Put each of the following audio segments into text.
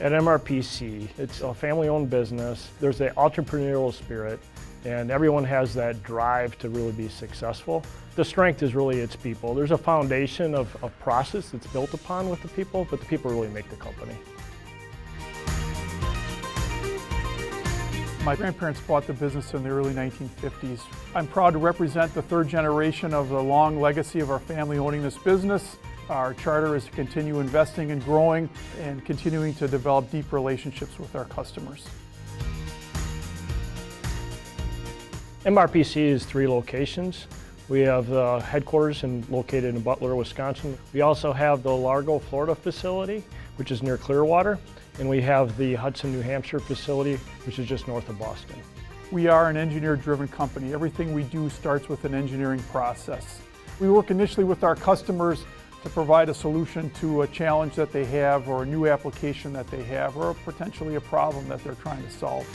At MRPC, it's a family-owned business. There's the entrepreneurial spirit, and everyone has that drive to really be successful. The strength is really its people. There's a foundation of process that's built upon with the people, but the people really make the company. My grandparents bought the business in the early 1950s. I'm proud to represent the third generation of the long legacy of our family owning this business. Our charter is to continue investing and growing and continuing to develop deep relationships with our customers. MRPC is 3 locations. We have the headquarters located in Butler, Wisconsin. We also have the Largo, Florida facility, which is near Clearwater. And we have the Hudson, New Hampshire facility, which is just north of Boston. We are an engineer-driven company. Everything we do starts with an engineering process. We work initially with our customers to provide a solution to a challenge that they have, or a new application that they have, or potentially a problem that they're trying to solve.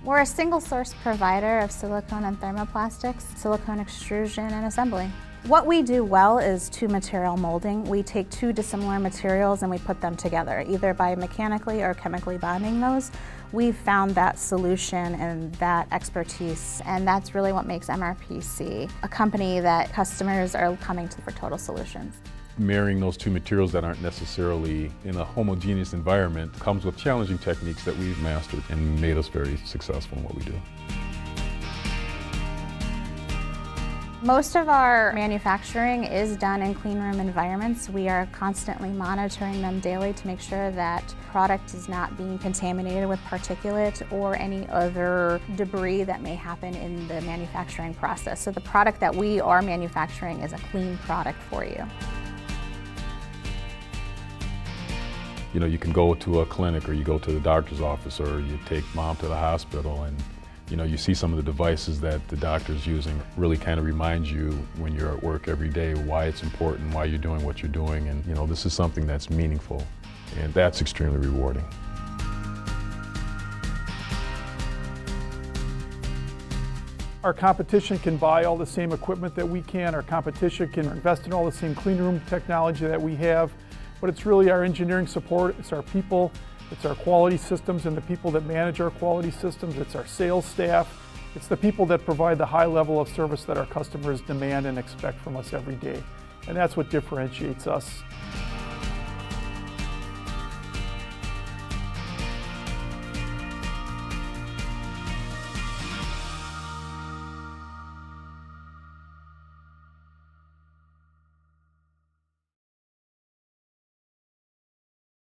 We're a single source provider of silicone and thermoplastics, silicone extrusion and assembly. What we do well is 2-material molding. We take 2 dissimilar materials and we put them together, either by mechanically or chemically bonding those. We've found that solution and that expertise, and that's really what makes MRPC a company that customers are coming to for total solutions. Marrying those 2 materials that aren't necessarily in a homogeneous environment comes with challenging techniques that we've mastered and made us very successful in what we do. Most of our manufacturing is done in clean room environments. We are constantly monitoring them daily to make sure that product is not being contaminated with particulate or any other debris that may happen in the manufacturing process. So the product that we are manufacturing is a clean product for you. You know, you can go to a clinic or you go to the doctor's office or you take mom to the hospital, and you know, you see some of the devices that the doctor's using. Really kind of reminds you when you're at work every day why it's important, why you're doing what you're doing, and you know, this is something that's meaningful, and that's extremely rewarding. Our competition can buy all the same equipment that we can. Our competition can invest in all the same clean room technology that we have, but it's really our engineering support, it's our people, it's our quality systems and the people that manage our quality systems. It's our sales staff. It's the people that provide the high level of service that our customers demand and expect from us every day. And that's what differentiates us.